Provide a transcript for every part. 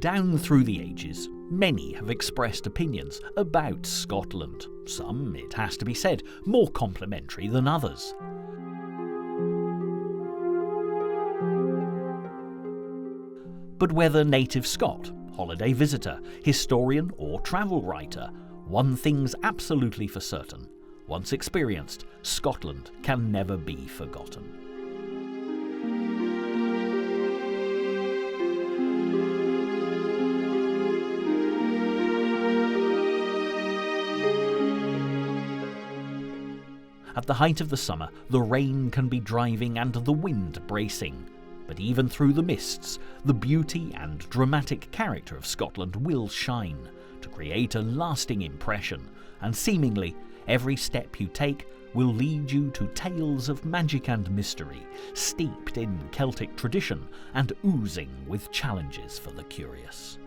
Down through the ages, many have expressed opinions about Scotland, some, it has to be said, more complimentary than others. But whether native Scot, holiday visitor, historian or travel writer, one thing's absolutely for certain. Once experienced, Scotland can never be forgotten. At the height of the summer, the rain can be driving and the wind bracing. But even through the mists, the beauty and dramatic character of Scotland will shine to create a lasting impression, and seemingly every step you take will lead you to tales of magic and mystery, steeped in Celtic tradition and oozing with challenges for the curious.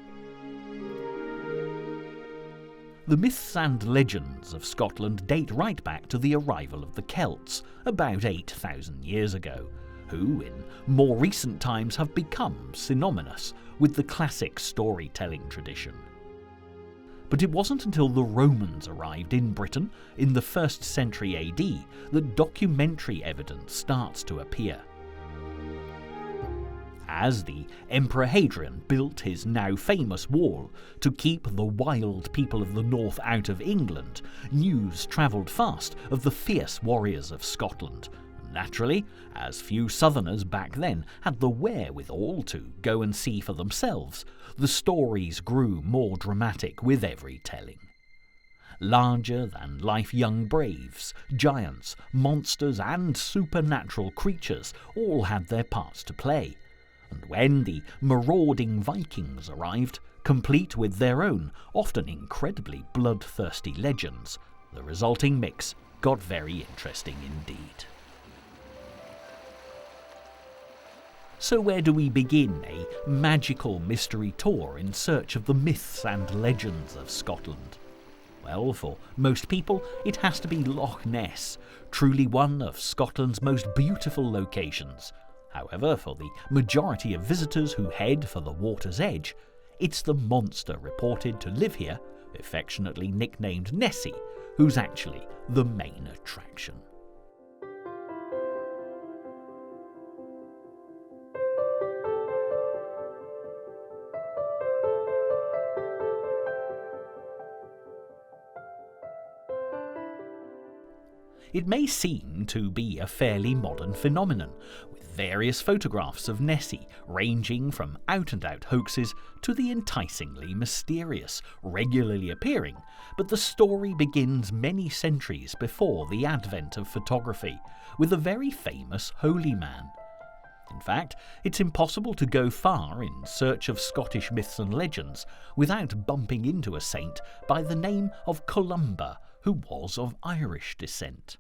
The myths and legends of Scotland date right back to the arrival of the Celts, about 8,000 years ago, who in more recent times have become synonymous with the classic storytelling tradition. But it wasn't until the Romans arrived in Britain in the 1st century AD that documentary evidence starts to appear. As the Emperor Hadrian built his now famous wall to keep the wild people of the north out of England, news travelled fast of the fierce warriors of Scotland. Naturally, as few southerners back then had the wherewithal to go and see for themselves, the stories grew more dramatic with every telling. Larger-than-life young braves, giants, monsters and supernatural creatures all had their parts to play. And when the marauding Vikings arrived, complete with their own, often incredibly bloodthirsty legends, the resulting mix got very interesting indeed. So where do we begin a magical mystery tour in search of the myths and legends of Scotland? Well, for most people, it has to be Loch Ness, truly one of Scotland's most beautiful locations. However, for the majority of visitors who head for the water's edge, it's the monster reported to live here, affectionately nicknamed Nessie, who's actually the main attraction. It may seem to be a fairly modern phenomenon, with various photographs of Nessie ranging from out-and-out hoaxes to the enticingly mysterious, regularly appearing, but the story begins many centuries before the advent of photography, with a very famous holy man. In fact, it's impossible to go far in search of Scottish myths and legends without bumping into a saint by the name of Columba, who was of Irish descent.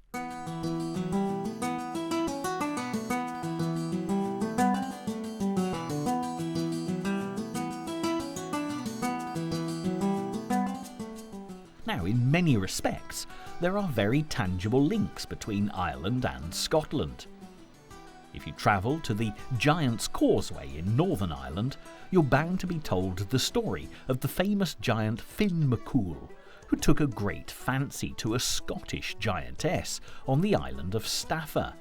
Now, in many respects, there are very tangible links between Ireland and Scotland. If you travel to the Giant's Causeway in Northern Ireland, you're bound to be told the story of the famous giant Finn McCool, who took a great fancy to a Scottish giantess on the island of Staffa.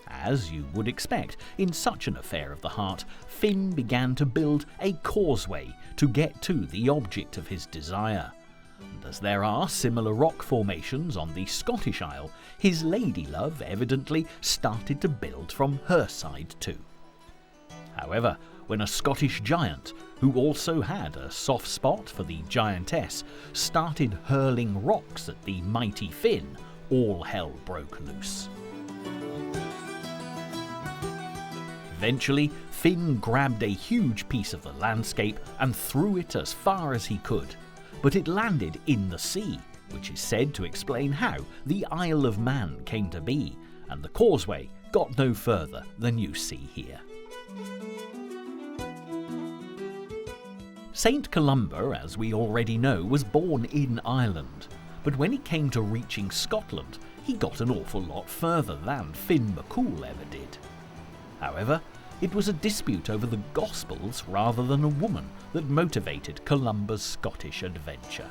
As you would expect in such an affair of the heart, Finn began to build a causeway to get to the object of his desire. And as there are similar rock formations on the Scottish Isle, his lady-love evidently started to build from her side too. However, when a Scottish giant, who also had a soft spot for the giantess, started hurling rocks at the mighty Finn, all hell broke loose. Eventually, Finn grabbed a huge piece of the landscape and threw it as far as he could, but it landed in the sea, which is said to explain how the Isle of Man came to be, and the causeway got no further than you see here. Saint Columba, as we already know, was born in Ireland, but when it came to reaching Scotland, he got an awful lot further than Finn McCool ever did. However, It was a dispute over the Gospels rather than a woman that motivated Columba's Scottish adventure.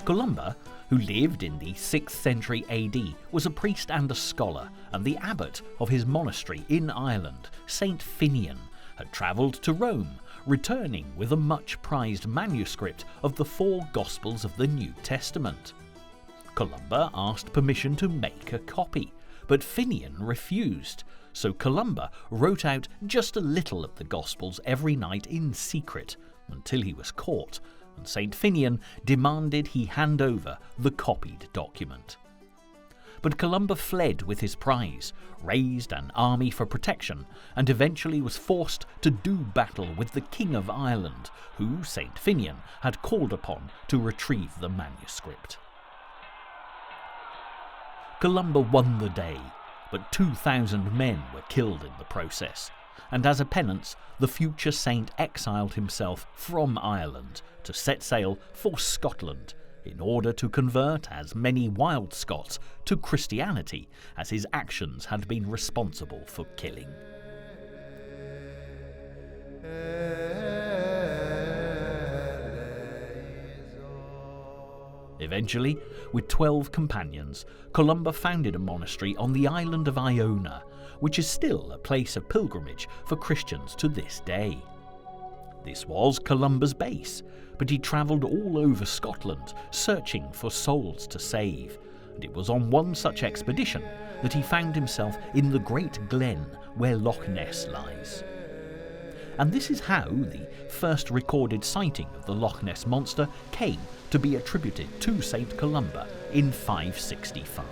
Columba, who lived in the 6th century AD, was a priest and a scholar, and the abbot of his monastery in Ireland, St. Finian, had travelled to Rome, returning with a much prized manuscript of the 4 Gospels of the New Testament. Columba asked permission to make a copy, but Finian refused, so Columba wrote out just a little of the Gospels every night in secret, until he was caught, and St. Finian demanded he hand over the copied document. But Columba fled with his prize, raised an army for protection, and eventually was forced to do battle with the King of Ireland, who St. Finian had called upon to retrieve the manuscript. Columba won the day, but 2,000 men were killed in the process, and as a penance, the future saint exiled himself from Ireland to set sail for Scotland in order to convert as many wild Scots to Christianity as his actions had been responsible for killing. Eventually, with 12 companions, Columba founded a monastery on the island of Iona, which is still a place of pilgrimage for Christians to this day. This was Columba's base, but he travelled all over Scotland searching for souls to save, and it was on one such expedition that he found himself in the great glen where Loch Ness lies. And this is how the first recorded sighting of the Loch Ness monster came to be attributed to St. Columba in 565.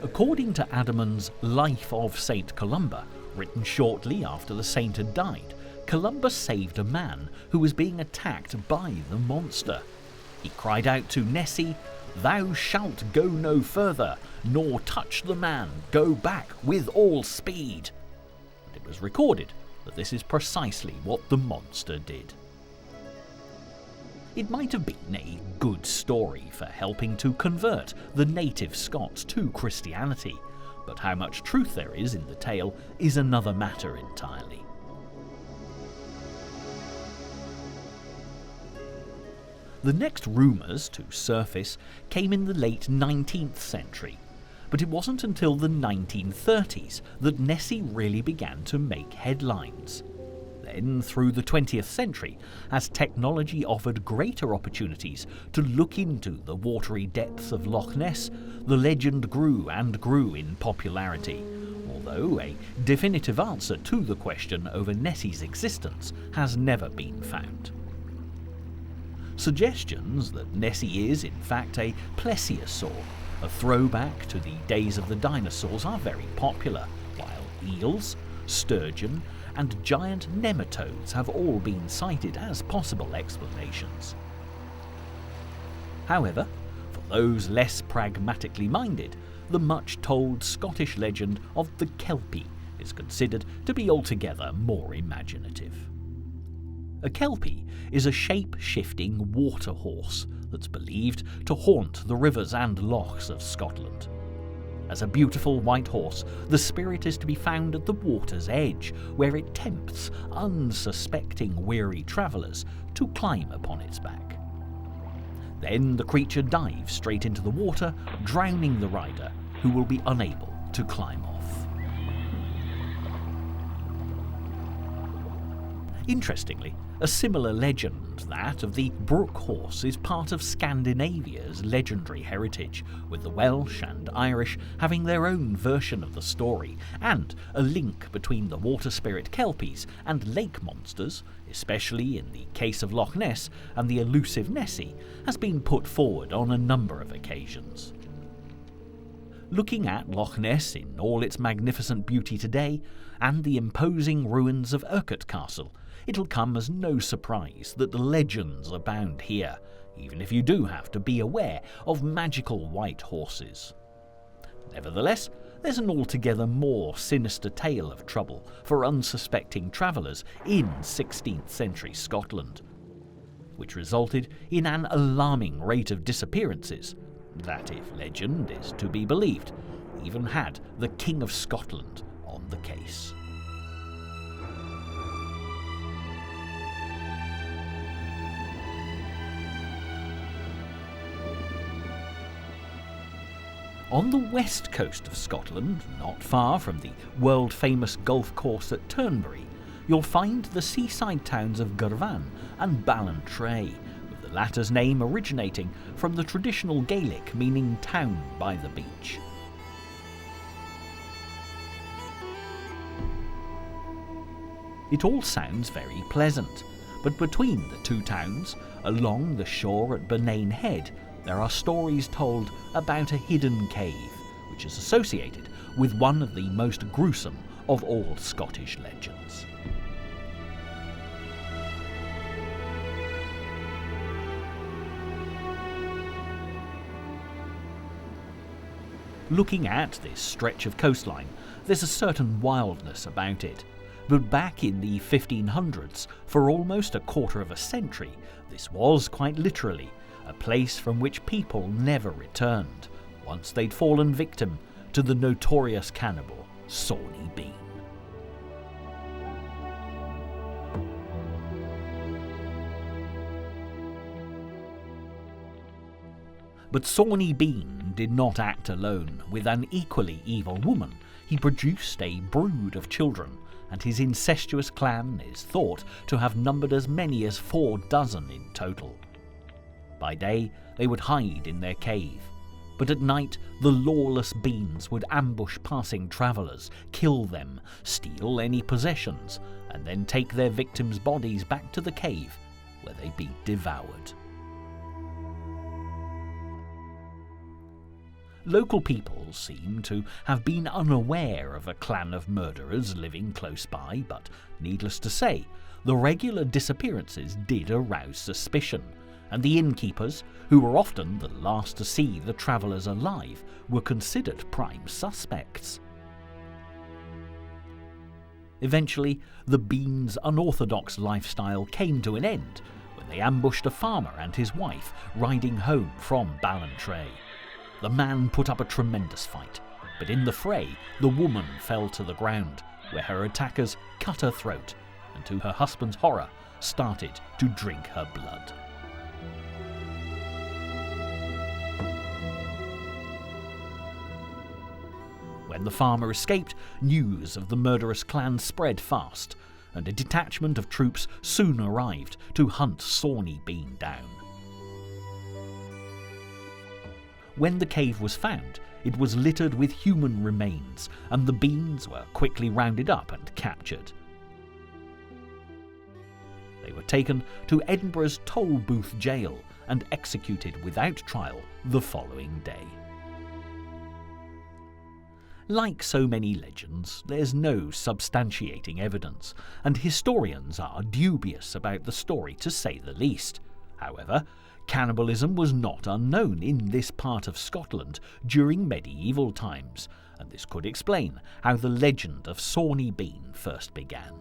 According to Adamant's Life of St. Columba, written shortly after the saint had died, Columba saved a man who was being attacked by the monster. He cried out to Nessie, "Thou shalt go no further, nor touch the man, go back with all speed." And it was recorded that this is precisely what the monster did. It might have been a good story for helping to convert the native Scots to Christianity, but how much truth there is in the tale is another matter entirely. The next rumours to surface came in the late 19th century, but it wasn't until the 1930s that Nessie really began to make headlines. Then, through the 20th century, as technology offered greater opportunities to look into the watery depths of Loch Ness, the legend grew and grew in popularity, although a definitive answer to the question over Nessie's existence has never been found. Suggestions that Nessie is, in fact, a plesiosaur, a throwback to the days of the dinosaurs, are very popular, while eels, sturgeon, and giant nematodes have all been cited as possible explanations. However, for those less pragmatically minded, the much-told Scottish legend of the Kelpie is considered to be altogether more imaginative. A Kelpie is a shape-shifting water horse that's believed to haunt the rivers and lochs of Scotland. As a beautiful white horse, the spirit is to be found at the water's edge, where it tempts unsuspecting weary travellers to climb upon its back. Then the creature dives straight into the water, drowning the rider, who will be unable to climb off. Interestingly, a similar legend, that of the Brook Horse, is part of Scandinavia's legendary heritage, with the Welsh and Irish having their own version of the story, and a link between the water spirit Kelpies and lake monsters, especially in the case of Loch Ness and the elusive Nessie, has been put forward on a number of occasions. Looking at Loch Ness in all its magnificent beauty today, and the imposing ruins of Urquhart Castle, it'll come as no surprise that legends abound here, even if you do have to be aware of magical white horses. Nevertheless, there's an altogether more sinister tale of trouble for unsuspecting travellers in 16th century Scotland. which resulted in an alarming rate of disappearances that, if legend is to be believed, even had the King of Scotland on the case. On the west coast of Scotland, not far from the world-famous golf course at Turnberry, you'll find the seaside towns of Gurvan and Ballantrae, with the latter's name originating from the traditional Gaelic meaning town by the beach. It all sounds very pleasant, but between the two towns, along the shore at Benane Head, there are stories told about a hidden cave, which is associated with one of the most gruesome of all Scottish legends. Looking at this stretch of coastline, there's a certain wildness about it. But back in the 1500s, for almost a quarter of a century, this was quite literally a place from which people never returned, once they'd fallen victim to the notorious cannibal Sawney Bean. But Sawney Bean did not act alone. With an equally evil woman, he produced a brood of children, and his incestuous clan is thought to have numbered as many as 4 dozen in total. By day, they would hide in their cave, but at night the lawless Beans would ambush passing travellers, kill them, steal any possessions, and then take their victims' bodies back to the cave, where they'd be devoured. Local people seem to have been unaware of a clan of murderers living close by, but needless to say, the regular disappearances did arouse suspicion, and the innkeepers, who were often the last to see the travellers alive, were considered prime suspects. Eventually, the Beans' unorthodox lifestyle came to an end when they ambushed a farmer and his wife riding home from Ballantrae. The man put up a tremendous fight, but in the fray, the woman fell to the ground, where her attackers cut her throat, and to her husband's horror, started to drink her blood. When the farmer escaped, news of the murderous clan spread fast, and a detachment of troops soon arrived to hunt Sawney Bean down. When the cave was found, it was littered with human remains, and the Beans were quickly rounded up and captured. They were taken to Edinburgh's Tolbooth jail and executed without trial the following day. Like so many legends, there's no substantiating evidence, and historians are dubious about the story to say the least. However, cannibalism was not unknown in this part of Scotland during medieval times, and this could explain how the legend of Sawney Bean first began.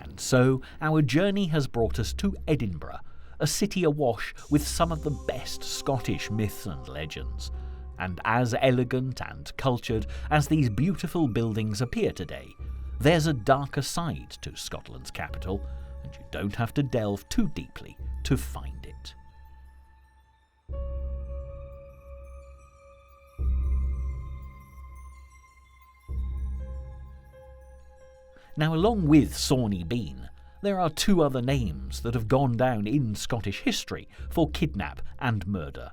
And so, our journey has brought us to Edinburgh, a city awash with some of the best Scottish myths and legends. And as elegant and cultured as these beautiful buildings appear today, there's a darker side to Scotland's capital, and you don't have to delve too deeply to find it. Now, along with Sawney Bean, there are 2 other names that have gone down in Scottish history for kidnap and murder.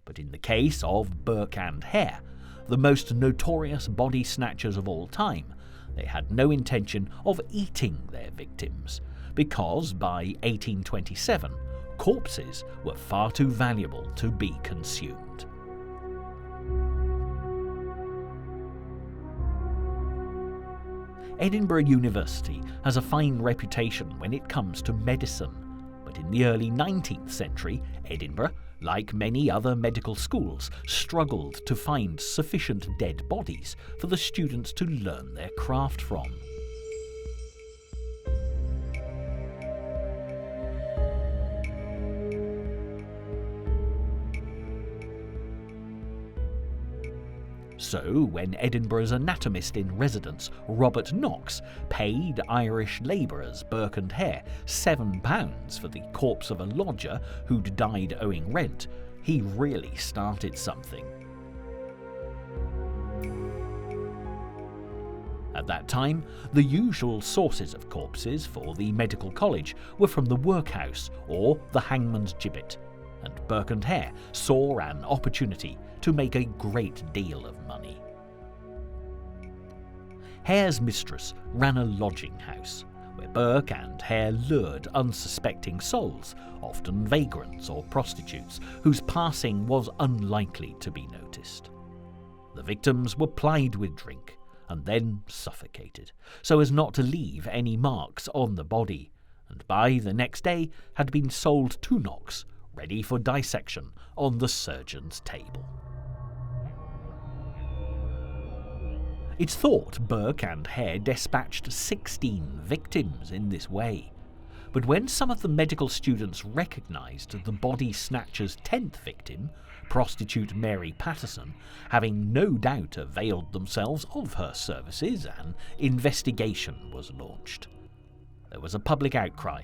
But in the case of Burke and Hare, the most notorious body snatchers of all time, they had no intention of eating their victims, because by 1827, corpses were far too valuable to be consumed. Edinburgh University has a fine reputation when it comes to medicine, but in the early 19th century, Edinburgh, like many other medical schools, struggled to find sufficient dead bodies for the students to learn their craft from. So, when Edinburgh's anatomist in residence, Robert Knox, paid Irish labourers Burke and Hare £7 for the corpse of a lodger who'd died owing rent, he really started something. At that time, the usual sources of corpses for the medical college were from the workhouse or the hangman's gibbet, and Burke and Hare saw an opportunity to make a great deal of money. Hare's mistress ran a lodging house, where Burke and Hare lured unsuspecting souls, often vagrants or prostitutes, whose passing was unlikely to be noticed. The victims were plied with drink and then suffocated, so as not to leave any marks on the body, and by the next day had been sold to Knox, ready for dissection on the surgeon's table. It's thought Burke and Hare dispatched 16 victims in this way, but when some of the medical students recognised the body snatcher's 10th victim, prostitute Mary Patterson, having no doubt availed themselves of her services, an investigation was launched. There was a public outcry,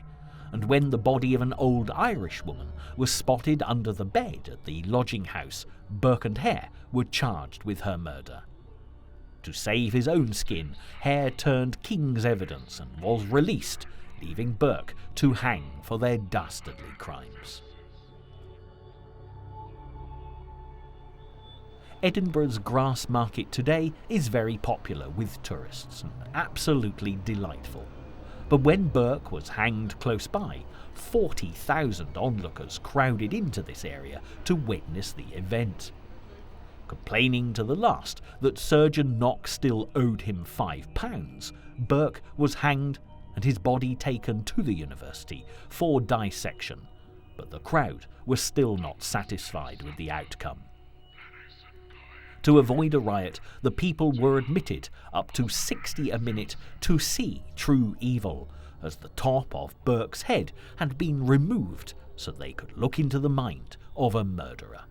and when the body of an old Irish woman was spotted under the bed at the lodging house, Burke and Hare were charged with her murder. To save his own skin, Hare turned king's evidence and was released, leaving Burke to hang for their dastardly crimes. Edinburgh's grass market today is very popular with tourists and absolutely delightful. But when Burke was hanged close by, 40,000 onlookers crowded into this area to witness the event. Complaining to the last that Surgeon Knox still owed him £5, Burke was hanged and his body taken to the university for dissection, but the crowd was still not satisfied with the outcome. To avoid a riot, the people were admitted up to 60 a minute to see true evil, as the top of Burke's head had been removed so they could look into the mind of a murderer.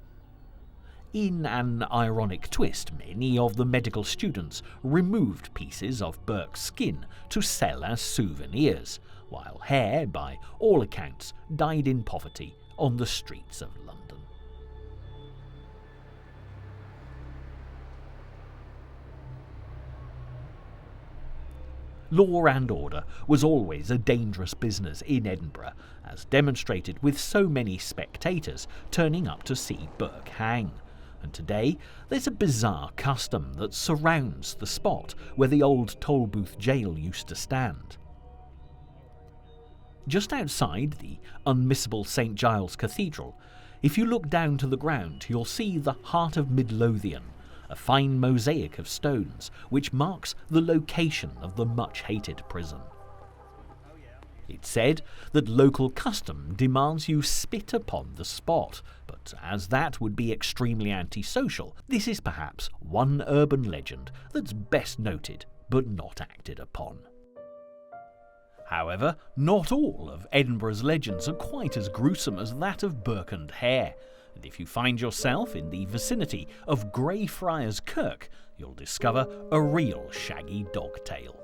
In an ironic twist, many of the medical students removed pieces of Burke's skin to sell as souvenirs, while Hare, by all accounts, died in poverty on the streets of London. Law and order was always a dangerous business in Edinburgh, as demonstrated with so many spectators turning up to see Burke hang. And today, there's a bizarre custom that surrounds the spot where the old Tolbooth jail used to stand. Just outside the unmissable St Giles Cathedral, if you look down to the ground, you'll see the Heart of Midlothian, a fine mosaic of stones which marks the location of the much-hated prison. It's said that local custom demands you spit upon the spot, but as that would be extremely antisocial, this is perhaps one urban legend that's best noted but not acted upon. However, not all of Edinburgh's legends are quite as gruesome as that of Burke and Hare, and if you find yourself in the vicinity of Greyfriars Kirk, you'll discover a real shaggy dog tale.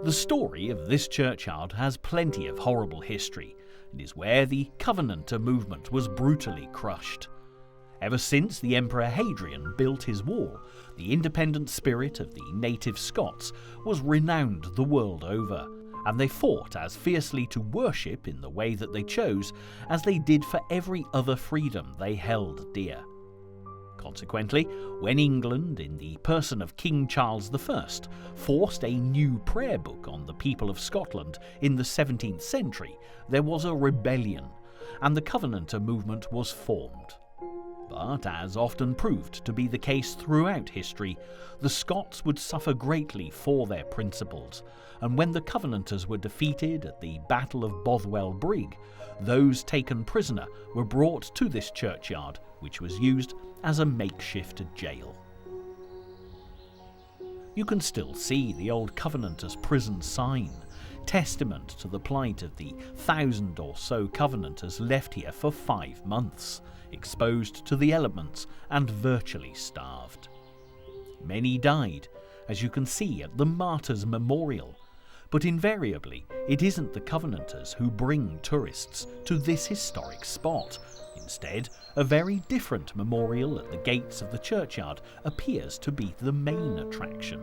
The story of this churchyard has plenty of horrible history, and is where the Covenanter movement was brutally crushed. Ever since the Emperor Hadrian built his wall, the independent spirit of the native Scots was renowned the world over, and they fought as fiercely to worship in the way that they chose as they did for every other freedom they held dear. Consequently, when England, in the person of King Charles I, forced a new prayer book on the people of Scotland in the 17th century, there was a rebellion, and the Covenanter movement was formed. But, as often proved to be the case throughout history, the Scots would suffer greatly for their principles, and when the Covenanters were defeated at the Battle of Bothwell Brig, those taken prisoner were brought to this churchyard, which was used as a makeshift jail. You can still see the old Covenanters' prison sign, testament to the plight of the 1,000 or so Covenanters left here for 5 months, exposed to the elements and virtually starved. Many died, as you can see at the Martyrs' Memorial, but invariably it isn't the Covenanters who bring tourists to this historic spot. Instead, a very different memorial at the gates of the churchyard appears to be the main attraction.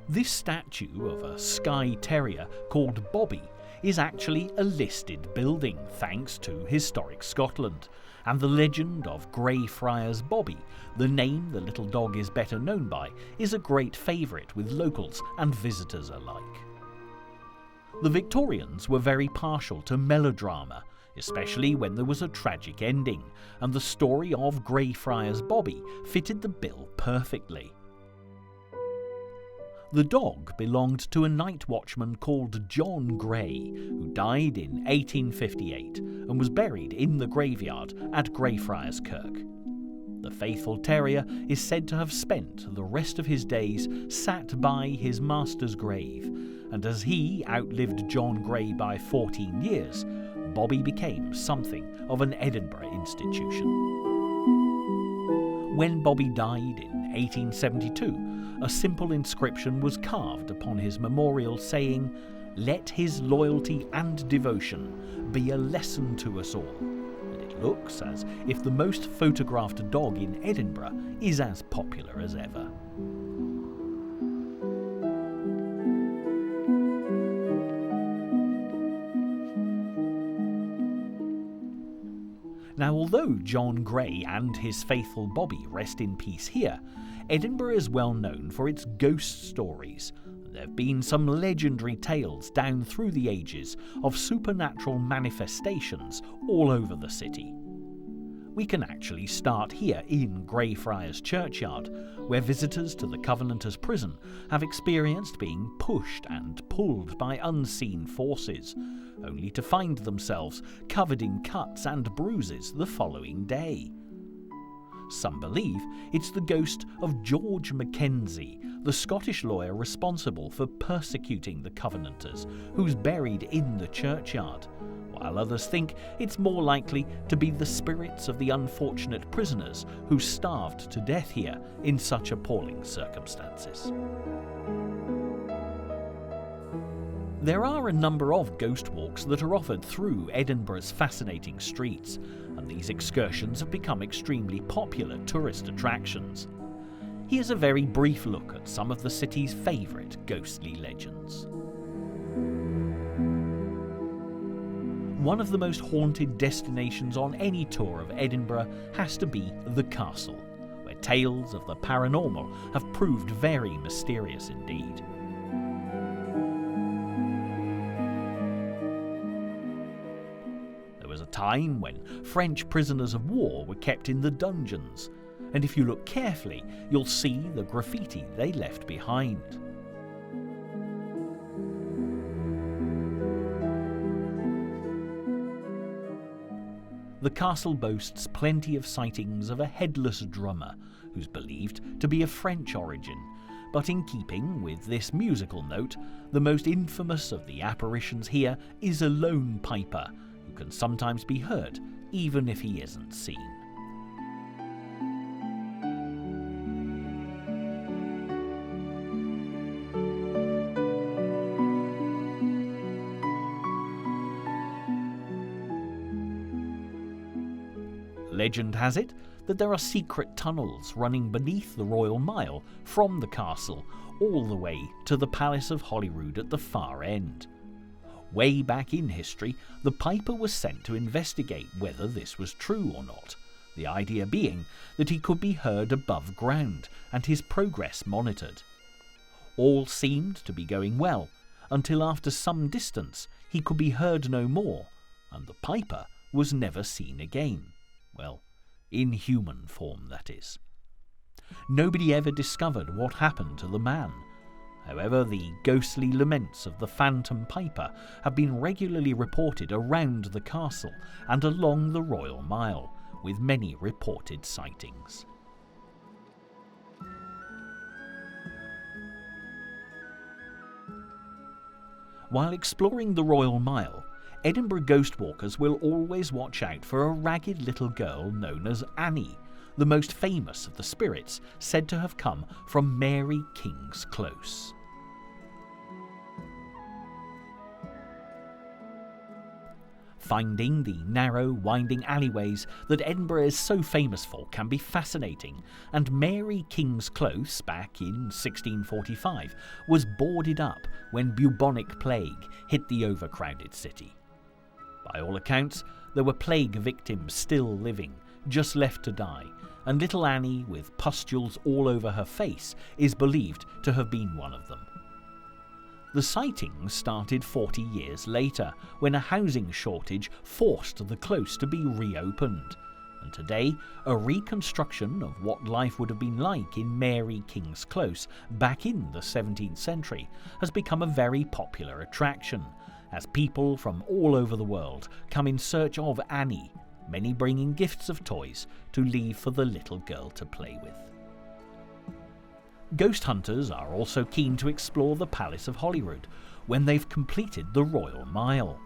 This statue of a Skye Terrier called Bobby is actually a listed building thanks to Historic Scotland, and the legend of Greyfriars Bobby, the name the little dog is better known by, is a great favourite with locals and visitors alike. The Victorians were very partial to melodrama, especially when there was a tragic ending, and the story of Greyfriars Bobby fitted the bill perfectly. The dog belonged to a night watchman called John Gray, who died in 1858 and was buried in the graveyard at Greyfriars Kirk. The faithful terrier is said to have spent the rest of his days sat by his master's grave, and as he outlived John Gray by 14 years, Bobby became something of an Edinburgh institution. When Bobby died in 1872, a simple inscription was carved upon his memorial saying, "Let his loyalty and devotion be a lesson to us all," and it looks as if the most photographed dog in Edinburgh is as popular as ever. Now, although John Gray and his faithful Bobby rest in peace here, Edinburgh is well known for its ghost stories. There have been some legendary tales down through the ages of supernatural manifestations all over the city. We can actually start here in Greyfriars Churchyard, where visitors to the Covenanters' prison have experienced being pushed and pulled by unseen forces, only to find themselves covered in cuts and bruises the following day. Some believe it's the ghost of George Mackenzie, the Scottish lawyer responsible for persecuting the Covenanters, who's buried in the churchyard, while others think it's more likely to be the spirits of the unfortunate prisoners who starved to death here in such appalling circumstances. There are a number of ghost walks that are offered through Edinburgh's fascinating streets, and these excursions have become extremely popular tourist attractions. Here's a very brief look at some of the city's favourite ghostly legends. One of the most haunted destinations on any tour of Edinburgh has to be the castle, where tales of the paranormal have proved very mysterious indeed. There was a time when French prisoners of war were kept in the dungeons, and if you look carefully, you'll see the graffiti they left behind. The castle boasts plenty of sightings of a headless drummer, who's believed to be of French origin, but in keeping with this musical note, the most infamous of the apparitions here is a lone piper, who can sometimes be heard even if he isn't seen. Legend has it that there are secret tunnels running beneath the Royal Mile from the castle all the way to the Palace of Holyrood at the far end. Way back in history, the piper was sent to investigate whether this was true or not, the idea being that he could be heard above ground and his progress monitored. All seemed to be going well, until after some distance he could be heard no more, and the piper was never seen again. Well, in human form that is. Nobody ever discovered what happened to the man. However, the ghostly laments of the Phantom Piper have been regularly reported around the castle and along the Royal Mile, with many reported sightings. While exploring the Royal Mile, Edinburgh ghost walkers will always watch out for a ragged little girl known as Annie, the most famous of the spirits said to have come from Mary King's Close. Finding the narrow, winding alleyways that Edinburgh is so famous for can be fascinating, and Mary King's Close, back in 1645, was boarded up when bubonic plague hit the overcrowded city. By all accounts, there were plague victims still living, just left to die, and little Annie, with pustules all over her face, is believed to have been one of them. The sightings started 40 years later, when a housing shortage forced the close to be reopened. And today, a reconstruction of what life would have been like in Mary King's Close back in the 17th century has become a very popular attraction, as people from all over the world come in search of Annie, many bringing gifts of toys to leave for the little girl to play with. Ghost hunters are also keen to explore the Palace of Holyrood when they've completed the Royal Mile.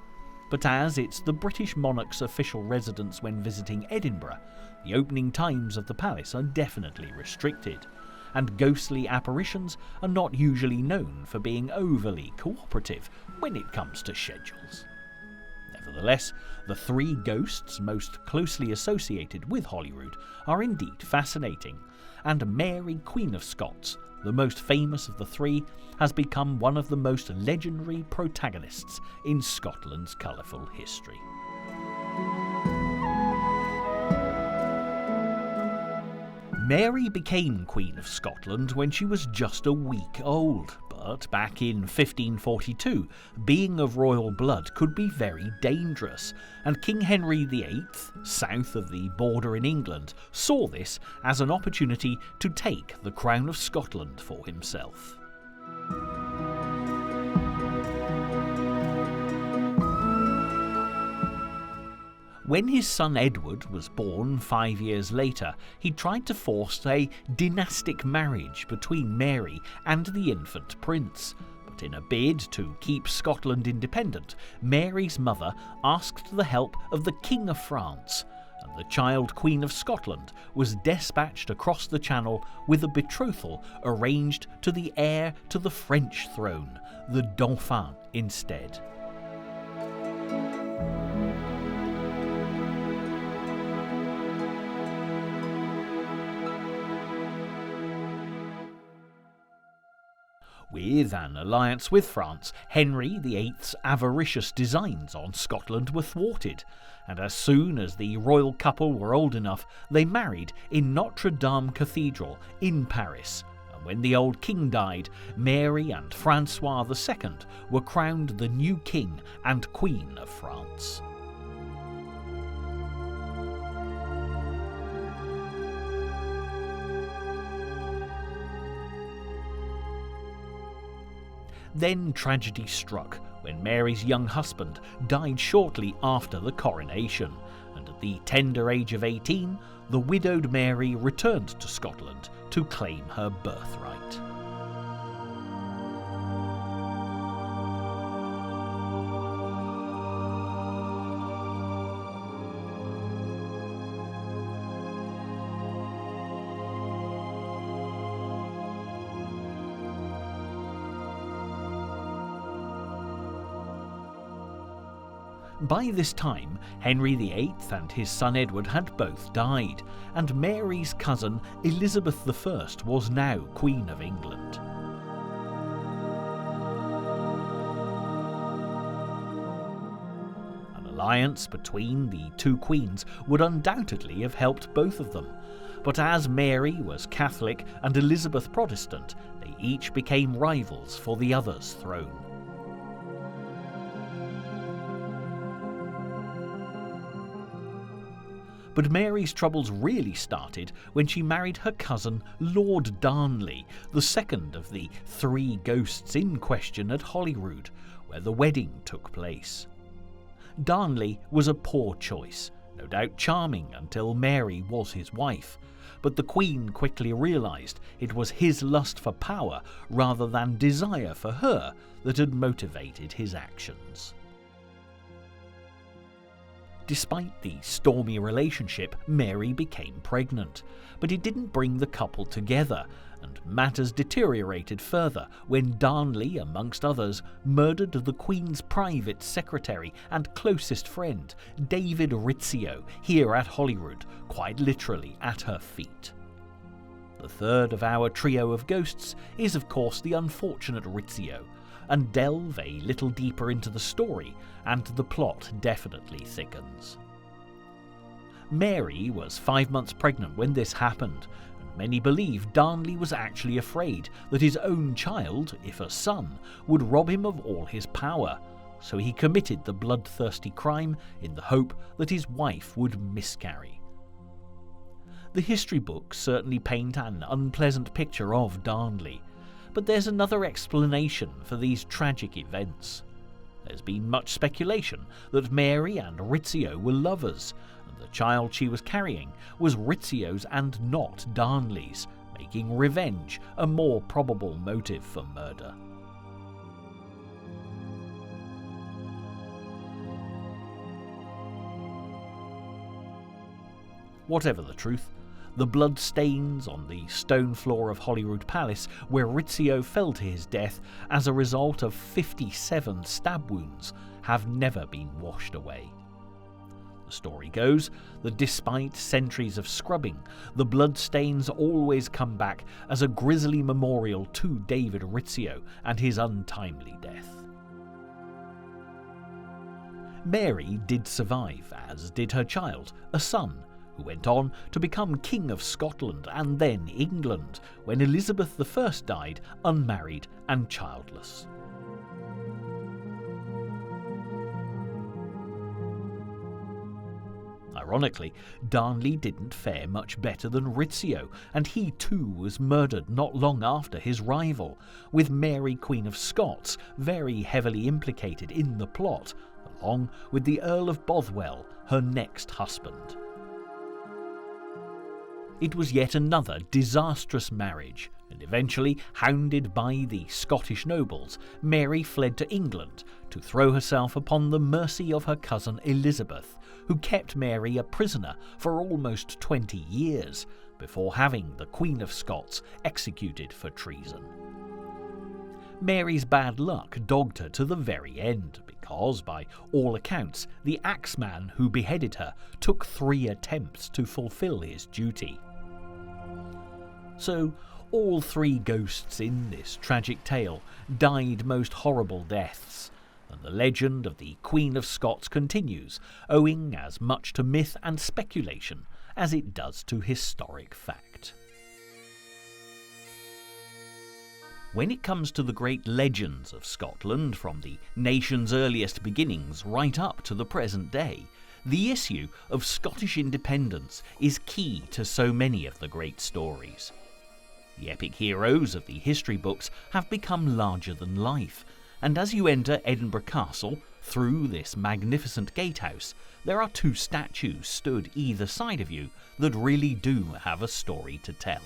But as it's the British monarch's official residence when visiting Edinburgh, the opening times of the palace are definitely restricted, and ghostly apparitions are not usually known for being overly cooperative when it comes to schedules. Nevertheless, the three ghosts most closely associated with Holyrood are indeed fascinating, and Mary, Queen of Scots, the most famous of the three, has become one of the most legendary protagonists in Scotland's colourful history. Mary became Queen of Scotland when she was just a week old, but back in 1542, being of royal blood could be very dangerous, and King Henry VIII, south of the border in England, saw this as an opportunity to take the crown of Scotland for himself. When his son Edward was born 5 years later, he tried to force a dynastic marriage between Mary and the infant prince. But in a bid to keep Scotland independent, Mary's mother asked the help of the King of France, and the child Queen of Scotland was dispatched across the Channel with a betrothal arranged to the heir to the French throne, the Dauphin, instead. With an alliance with France, Henry VIII's avaricious designs on Scotland were thwarted, and as soon as the royal couple were old enough, they married in Notre Dame Cathedral in Paris. And when the old king died, Mary and Francois II were crowned the new king and queen of France. Then tragedy struck when Mary's young husband died shortly after the coronation, and at the tender age of 18, the widowed Mary returned to Scotland to claim her birthright. By this time, Henry VIII and his son Edward had both died, and Mary's cousin Elizabeth I was now Queen of England. An alliance between the two queens would undoubtedly have helped both of them, but as Mary was Catholic and Elizabeth Protestant, they each became rivals for the other's throne. But Mary's troubles really started when she married her cousin Lord Darnley, the second of the 3 ghosts in question at Holyrood, where the wedding took place. Darnley was a poor choice, no doubt charming until Mary was his wife, but the Queen quickly realised it was his lust for power rather than desire for her that had motivated his actions. Despite the stormy relationship, Mary became pregnant, but it didn't bring the couple together, and matters deteriorated further when Darnley, amongst others, murdered the Queen's private secretary and closest friend, David Rizzio, here at Holyrood, quite literally at her feet. The third of our trio of ghosts is of course the unfortunate Rizzio, and delve a little deeper into the story, and the plot definitely thickens. Mary was 5 months pregnant when this happened, and many believe Darnley was actually afraid that his own child, if a son, would rob him of all his power, so he committed the bloodthirsty crime in the hope that his wife would miscarry. The history books certainly paint an unpleasant picture of Darnley, but there's another explanation for these tragic events. There's been much speculation that Mary and Rizzio were lovers, and the child she was carrying was Rizzio's and not Darnley's, making revenge a more probable motive for murder. Whatever the truth, the blood stains on the stone floor of Holyrood Palace, where Rizzio fell to his death as a result of 57 stab wounds, have never been washed away. The story goes that despite centuries of scrubbing, the blood stains always come back as a grisly memorial to David Rizzio and his untimely death. Mary did survive, as did her child, a son, who went on to become King of Scotland and then England when Elizabeth I died unmarried and childless. Ironically, Darnley didn't fare much better than Rizzio, and he too was murdered not long after his rival, with Mary Queen of Scots very heavily implicated in the plot, along with the Earl of Bothwell, her next husband. It was yet another disastrous marriage, and eventually, hounded by the Scottish nobles, Mary fled to England to throw herself upon the mercy of her cousin Elizabeth, who kept Mary a prisoner for almost 20 years, before having the Queen of Scots executed for treason. Mary's bad luck dogged her to the very end, because, by all accounts, the axeman who beheaded her took 3 attempts to fulfil his duty. So, all 3 ghosts in this tragic tale died most horrible deaths, and the legend of the Queen of Scots continues, owing as much to myth and speculation as it does to historic fact. When it comes to the great legends of Scotland, from the nation's earliest beginnings right up to the present day, the issue of Scottish independence is key to so many of the great stories. The epic heroes of the history books have become larger than life, and as you enter Edinburgh Castle, through this magnificent gatehouse, there are 2 statues stood either side of you that really do have a story to tell.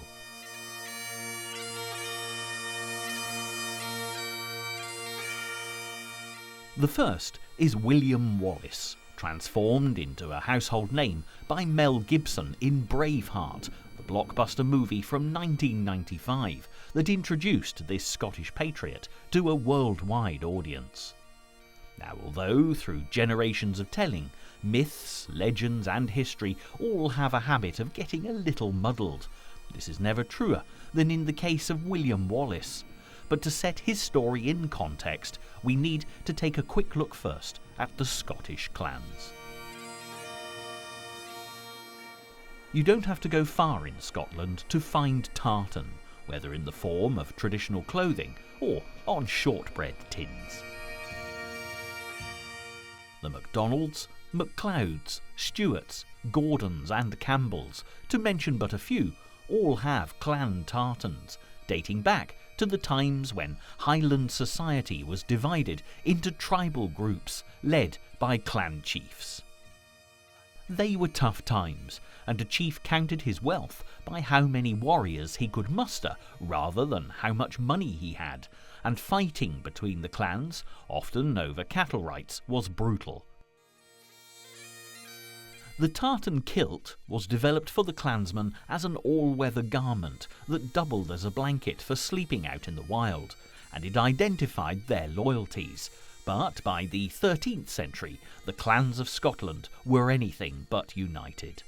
The first is William Wallace, transformed into a household name by Mel Gibson in Braveheart, the blockbuster movie from 1995 that introduced this Scottish patriot to a worldwide audience. Now, although through generations of telling, myths, legends and history all have a habit of getting a little muddled, this is never truer than in the case of William Wallace. But to set his story in context, we need to take a quick look first at the Scottish clans. You don't have to go far in Scotland to find tartan, whether in the form of traditional clothing or on shortbread tins. The MacDonalds, MacLeods, Stuarts, Gordons and Campbells, to mention but a few, all have clan tartans, dating back to the times when Highland society was divided into tribal groups led by clan chiefs. They were tough times, and a chief counted his wealth by how many warriors he could muster rather than how much money he had, and fighting between the clans, often over cattle rights, was brutal. The tartan kilt was developed for the clansmen as an all-weather garment that doubled as a blanket for sleeping out in the wild, and it identified their loyalties. But by the 13th century, the clans of Scotland were anything but united.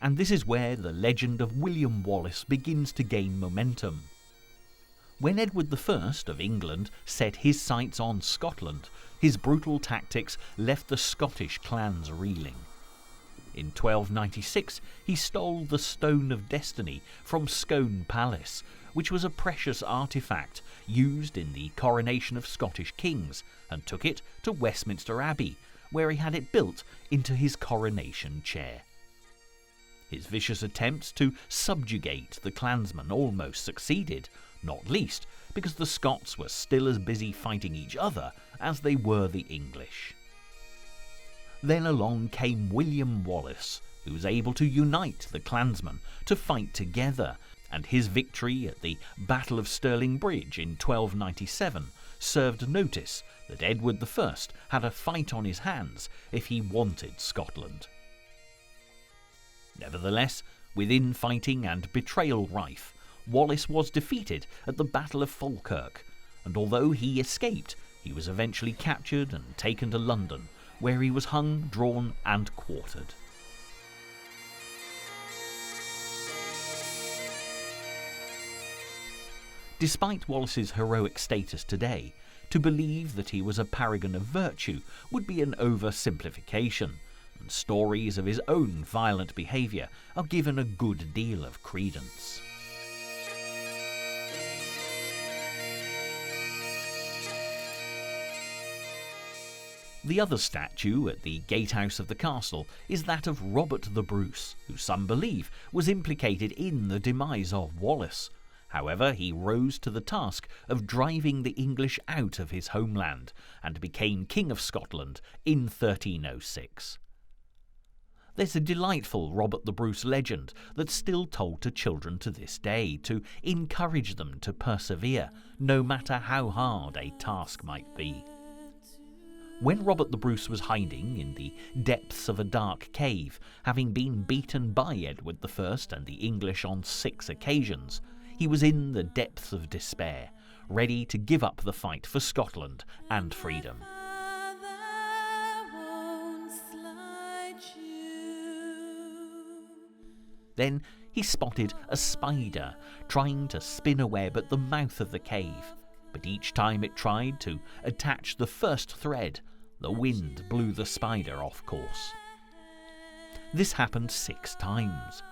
And this is where the legend of William Wallace begins to gain momentum. When Edward I of England set his sights on Scotland, his brutal tactics left the Scottish clans reeling. In 1296, he stole the Stone of Destiny from Scone Palace, which was a precious artefact used in the coronation of Scottish kings, and took it to Westminster Abbey, where he had it built into his coronation chair. His vicious attempts to subjugate the clansmen almost succeeded, not least because the Scots were still as busy fighting each other as they were the English. Then along came William Wallace, who was able to unite the clansmen to fight together, and his victory at the Battle of Stirling Bridge in 1297 served notice that Edward I had a fight on his hands if he wanted Scotland. Nevertheless, with infighting and betrayal rife, Wallace was defeated at the Battle of Falkirk, and although he escaped, he was eventually captured and taken to London, where he was hung, drawn and quartered. Despite Wallace's heroic status today, to believe that he was a paragon of virtue would be an oversimplification, and stories of his own violent behaviour are given a good deal of credence. The other statue at the gatehouse of the castle is that of Robert the Bruce, who some believe was implicated in the demise of Wallace. However, he rose to the task of driving the English out of his homeland and became King of Scotland in 1306. There's a delightful Robert the Bruce legend that's still told to children to this day to encourage them to persevere, no matter how hard a task might be. When Robert the Bruce was hiding in the depths of a dark cave, having been beaten by Edward I and the English on 6 occasions, he was in the depths of despair, ready to give up the fight for Scotland and freedom. Then he spotted a spider trying to spin a web at the mouth of the cave, but each time it tried to attach the first thread, the wind blew the spider off course. This happened 6 times,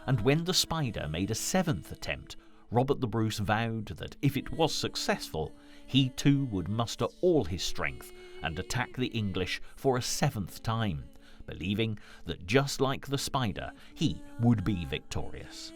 and when the spider made a 7th attempt, Robert the Bruce vowed that if it was successful, he too would muster all his strength and attack the English for a 7th time, believing that just like the spider, he would be victorious.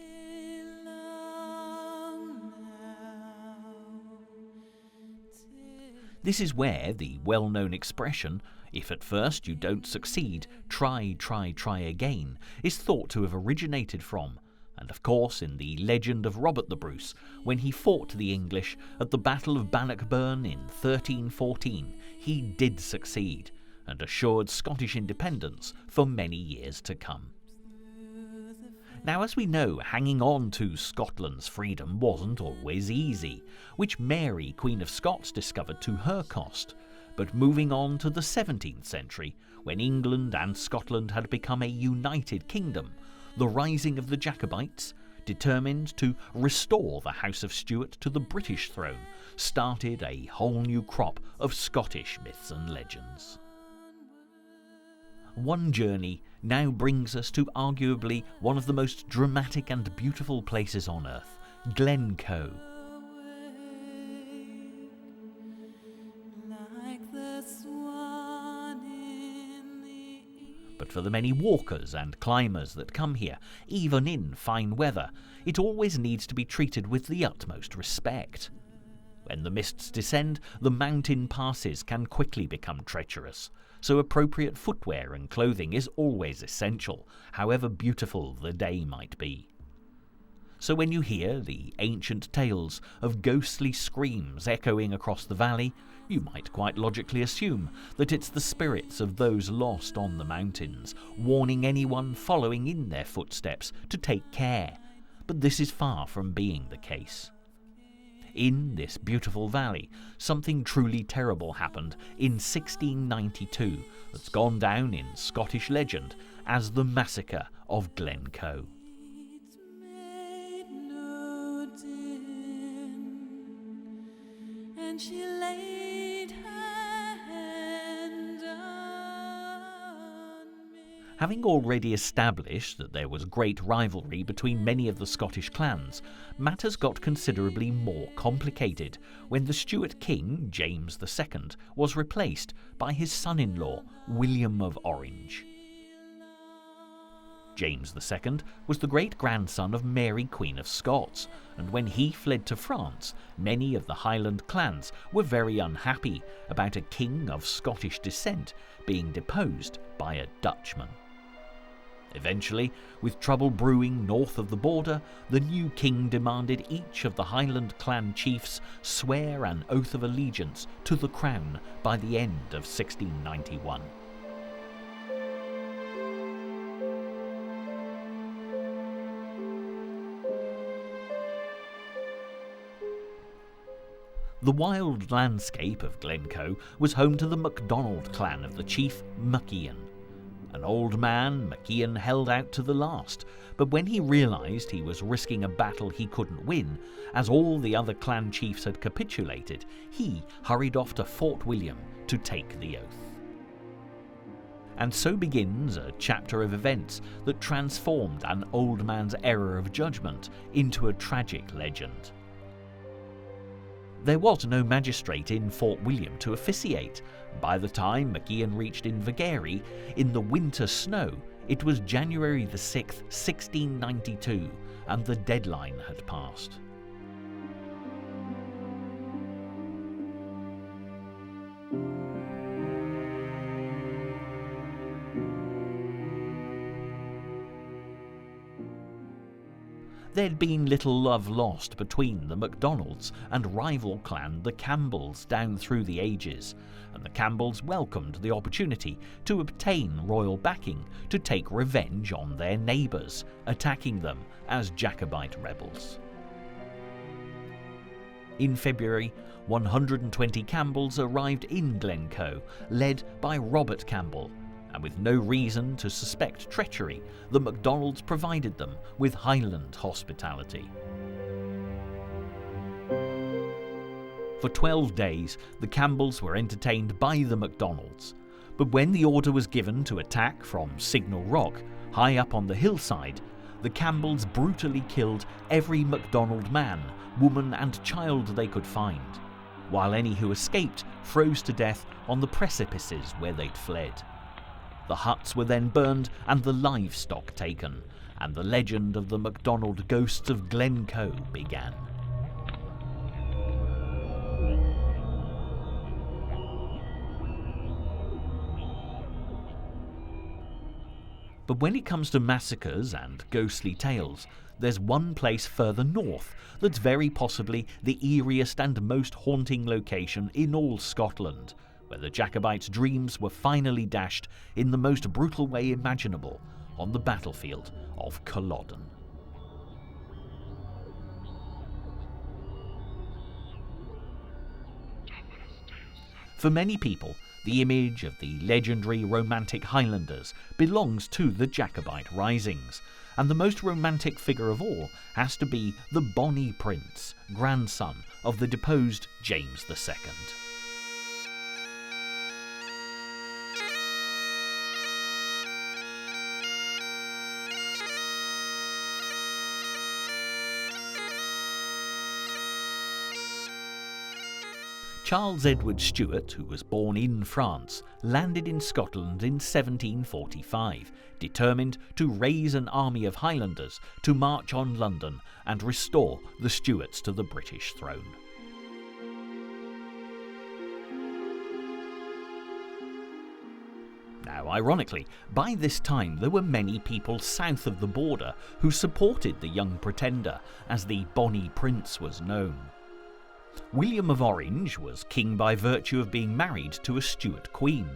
This is where the well-known expression, "If at first you don't succeed, try, try, try again," is thought to have originated from, and of course in the legend of Robert the Bruce, when he fought the English at the Battle of Bannockburn in 1314, he did succeed, and assured Scottish independence for many years to come. Now, as we know, hanging on to Scotland's freedom wasn't always easy, which Mary, Queen of Scots, discovered to her cost. But moving on to the 17th century, when England and Scotland had become a united kingdom, the rising of the Jacobites, determined to restore the House of Stuart to the British throne, started a whole new crop of Scottish myths and legends. One journey now brings us to arguably one of the most dramatic and beautiful places on earth, Glencoe. for the many walkers and climbers that come here, even in fine weather, it always needs to be treated with the utmost respect. When the mists descend, the mountain passes can quickly become treacherous, so appropriate footwear and clothing is always essential, however beautiful the day might be. So when you hear the ancient tales of ghostly screams echoing across the valley, you might quite logically assume that it's the spirits of those lost on the mountains, warning anyone following in their footsteps to take care. But this is far from being the case. In this beautiful valley, something truly terrible happened in 1692 that's gone down in Scottish legend as the Massacre of Glencoe. And she laid her hand on me. Having already established that there was great rivalry between many of the Scottish clans, matters got considerably more complicated when the Stuart king, James II, was replaced by his son-in-law, William of Orange. James II was the great-grandson of Mary, Queen of Scots, and when he fled to France, many of the Highland clans were very unhappy about a king of Scottish descent being deposed by a Dutchman. Eventually, with trouble brewing north of the border, the new king demanded each of the Highland clan chiefs swear an oath of allegiance to the crown by the end of 1691. The wild landscape of Glencoe was home to the MacDonald clan of the chief Macian. An old man, Macian held out to the last, but when he realised he was risking a battle he couldn't win, as all the other clan chiefs had capitulated, he hurried off to Fort William to take the oath. And so begins a chapter of events that transformed an old man's error of judgment into a tragic legend. There was no magistrate in Fort William to officiate. By the time Macian reached Invergary, in the winter snow, it was January the 6th, 1692, and the deadline had passed. There'd been little love lost between the MacDonalds and rival clan the Campbells down through the ages, and the Campbells welcomed the opportunity to obtain royal backing to take revenge on their neighbours, attacking them as Jacobite rebels. In February, 120 Campbells arrived in Glencoe, led by Robert Campbell, and with no reason to suspect treachery, the MacDonalds provided them with Highland hospitality. For 12 days, the Campbells were entertained by the MacDonalds, but when the order was given to attack from Signal Rock, high up on the hillside, the Campbells brutally killed every MacDonald man, woman and child they could find, while any who escaped froze to death on the precipices where they'd fled. The huts were then burned and the livestock taken, and the legend of the MacDonald ghosts of Glencoe began. But when it comes to massacres and ghostly tales, there's one place further north that's very possibly the eeriest and most haunting location in all Scotland, where the Jacobites' dreams were finally dashed in the most brutal way imaginable on the battlefield of Culloden. For many people, the image of the legendary romantic Highlanders belongs to the Jacobite risings, and the most romantic figure of all has to be the Bonnie Prince, grandson of the deposed James II. Charles Edward Stuart, who was born in France, landed in Scotland in 1745, determined to raise an army of Highlanders to march on London and restore the Stuarts to the British throne. Now, ironically, by this time there were many people south of the border who supported the young pretender, as the Bonnie Prince was known. William of Orange was king by virtue of being married to a Stuart queen,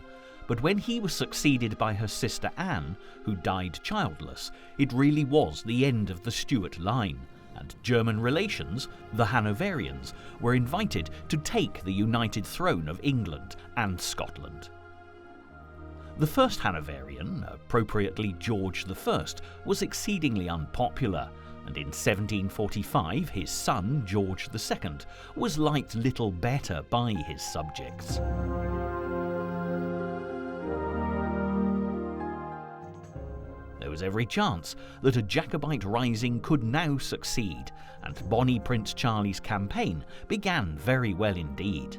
but when he was succeeded by her sister Anne, who died childless, it really was the end of the Stuart line, and German relations, the Hanoverians, were invited to take the united throne of England and Scotland. The first Hanoverian, appropriately George I, was exceedingly unpopular, and in 1745 his son, George II, was liked little better by his subjects. There was every chance that a Jacobite rising could now succeed, and Bonnie Prince Charlie's campaign began very well indeed.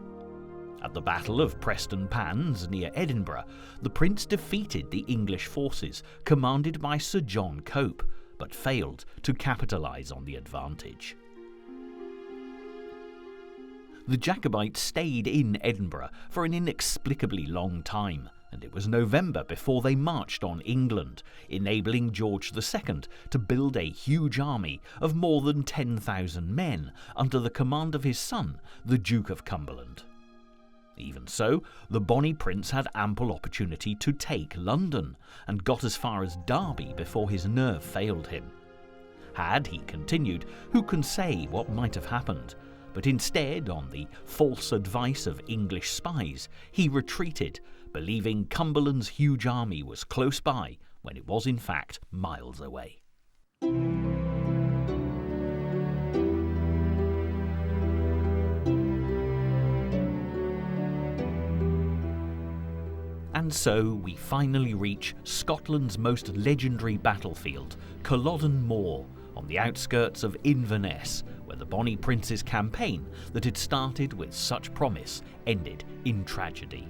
At the Battle of Preston Pans near Edinburgh, the prince defeated the English forces commanded by Sir John Cope, but failed to capitalise on the advantage. The Jacobites stayed in Edinburgh for an inexplicably long time, and it was November before they marched on England, enabling George II to build a huge army of more than 10,000 men under the command of his son, the Duke of Cumberland. Even so, the Bonnie Prince had ample opportunity to take London, and got as far as Derby before his nerve failed him. Had he continued, who can say what might have happened? But instead, on the false advice of English spies, he retreated, believing Cumberland's huge army was close by, when it was in fact miles away. And so we finally reach Scotland's most legendary battlefield, Culloden Moor, on the outskirts of Inverness, where the Bonnie Prince's campaign that had started with such promise ended in tragedy.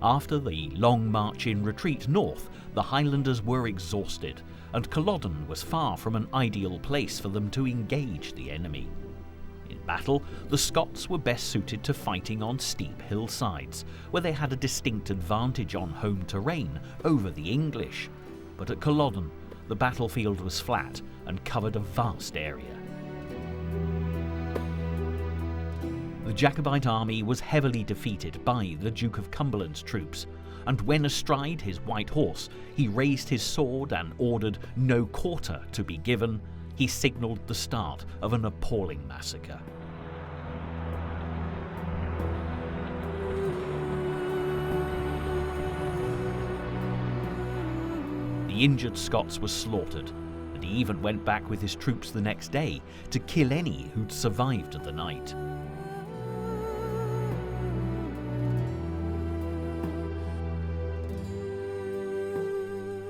After the long march in retreat north, the Highlanders were exhausted, and Culloden was far from an ideal place for them to engage the enemy. In battle, the Scots were best suited to fighting on steep hillsides, where they had a distinct advantage on home terrain over the English. But at Culloden, the battlefield was flat and covered a vast area. The Jacobite army was heavily defeated by the Duke of Cumberland's troops, and when astride his white horse, he raised his sword and ordered no quarter to be given. He signalled the start of an appalling massacre. The injured Scots were slaughtered, and he even went back with his troops the next day to kill any who'd survived the night.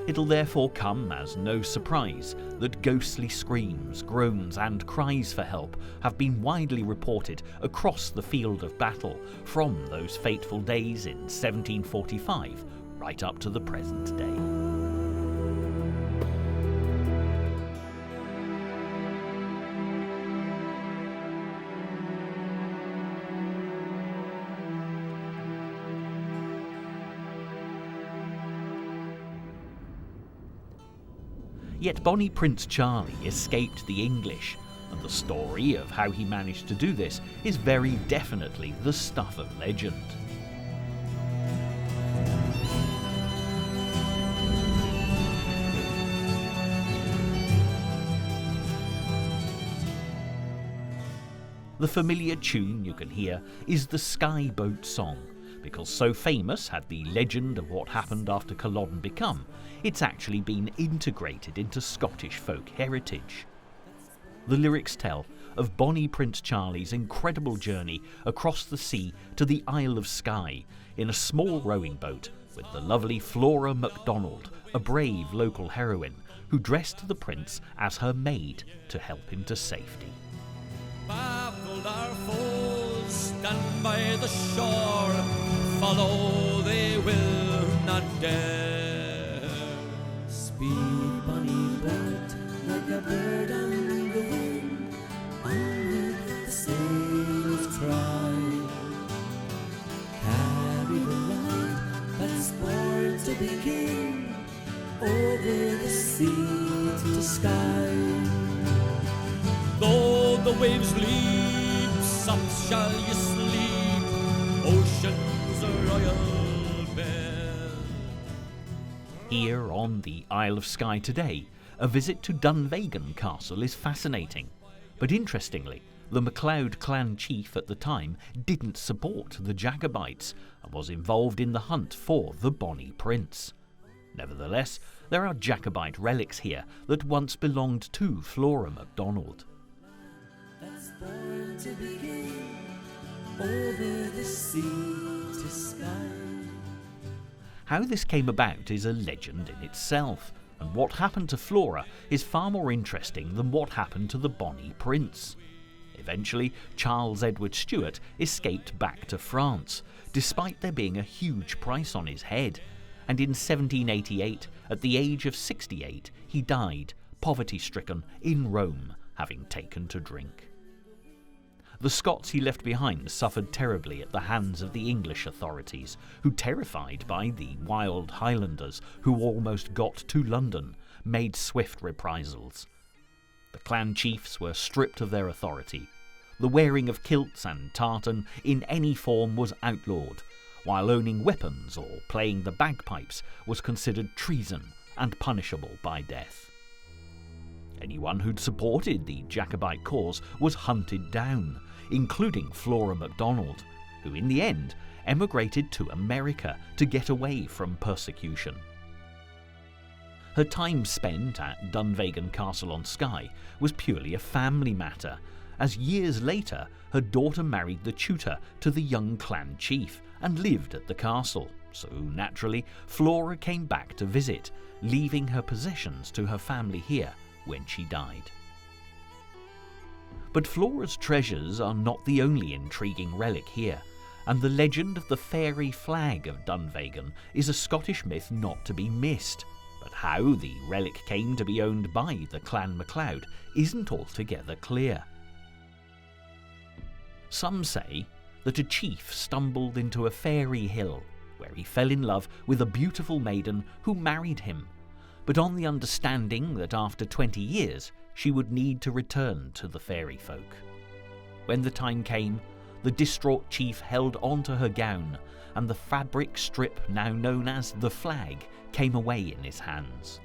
It'll therefore come as no surprise that ghostly screams, groans and cries for help have been widely reported across the field of battle from those fateful days in 1745 right up to the present day. Yet Bonnie Prince Charlie escaped the English, and the story of how he managed to do this is very definitely the stuff of legend. The familiar tune you can hear is the Sky Boat Song, because so famous had the legend of what happened after Culloden become, it's actually been integrated into Scottish folk heritage. The lyrics tell of Bonnie Prince Charlie's incredible journey across the sea to the Isle of Skye in a small rowing boat with the lovely Flora MacDonald, a brave local heroine who dressed the prince as her maid to help him to safety. Baffled our foes, stand by the shore, follow they will not dare. Speed, bonny bird, like a bird on the wing, onward the sails try. Carry the light that's born to begin, over the sea to sky. Though the waves leap, some shall you sleep, ocean's royal bed. Here on the Isle of Skye today, a visit to Dunvegan Castle is fascinating. But interestingly, the MacLeod clan chief at the time didn't support the Jacobites and was involved in the hunt for the Bonnie Prince. Nevertheless, there are Jacobite relics here that once belonged to Flora MacDonald. That's born to begin, over the sea to sky. How this came about is a legend in itself, and what happened to Flora is far more interesting than what happened to the Bonnie Prince. Eventually, Charles Edward Stuart escaped back to France, despite there being a huge price on his head, and in 1788, at the age of 68, he died, poverty-stricken, in Rome, having taken to drink. The Scots he left behind suffered terribly at the hands of the English authorities, who, terrified by the wild Highlanders who almost got to London, made swift reprisals. The clan chiefs were stripped of their authority. The wearing of kilts and tartan in any form was outlawed, while owning weapons or playing the bagpipes was considered treason and punishable by death. Anyone who'd supported the Jacobite cause was hunted down, including Flora MacDonald, who in the end emigrated to America to get away from persecution. Her time spent at Dunvegan Castle on Skye was purely a family matter, as years later her daughter married the tutor to the young clan chief and lived at the castle, so naturally Flora came back to visit, leaving her possessions to her family here when she died. But Flora's treasures are not the only intriguing relic here, and the legend of the fairy flag of Dunvegan is a Scottish myth not to be missed. But how the relic came to be owned by the Clan MacLeod isn't altogether clear. Some say that a chief stumbled into a fairy hill, where he fell in love with a beautiful maiden who married him, but on the understanding that after 20 years she would need to return to the fairy folk. When the time came, the distraught chief held onto her gown, and the fabric strip now known as the flag came away in his hands.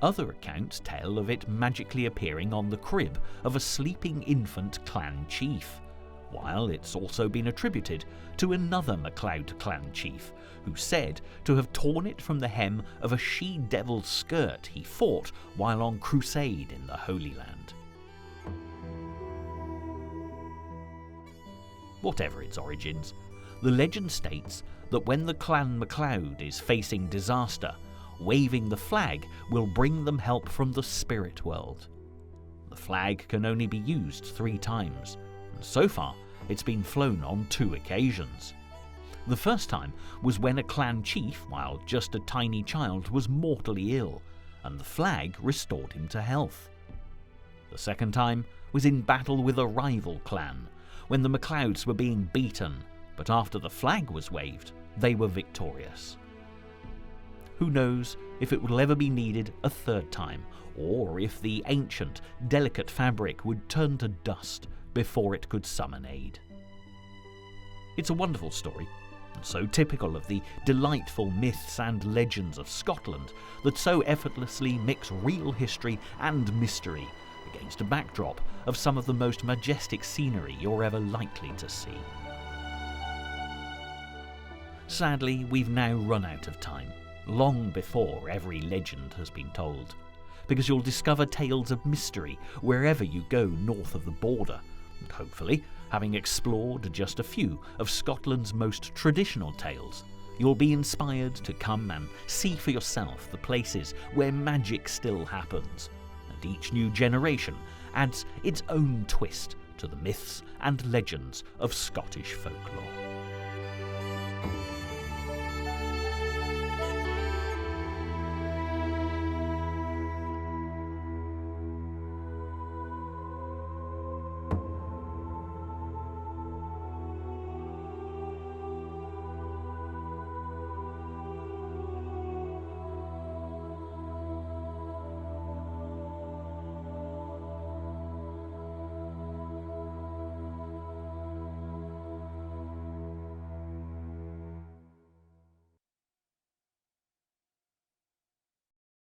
Other accounts tell of it magically appearing on the crib of a sleeping infant clan chief, while it's also been attributed to another MacLeod clan chief, who said to have torn it from the hem of a she-devil's skirt he fought while on crusade in the Holy Land. Whatever its origins, the legend states that when the Clan MacLeod is facing disaster, waving the flag will bring them help from the spirit world. The flag can only be used 3 times, and so far it's been flown on 2 occasions. The first time was when a clan chief, while just a tiny child, was mortally ill, and the flag restored him to health. The second time was in battle with a rival clan, when the MacLeods were being beaten, but after the flag was waved, they were victorious. Who knows if it will ever be needed a 3rd time, or if the ancient, delicate fabric would turn to dust before it could summon aid. It's a wonderful story, and so typical of the delightful myths and legends of Scotland that so effortlessly mix real history and mystery against a backdrop of some of the most majestic scenery you're ever likely to see. Sadly, we've now run out of time, long before every legend has been told, because you'll discover tales of mystery wherever you go north of the border, and hopefully, having explored just a few of Scotland's most traditional tales, you'll be inspired to come and see for yourself the places where magic still happens, and each new generation adds its own twist to the myths and legends of Scottish folklore.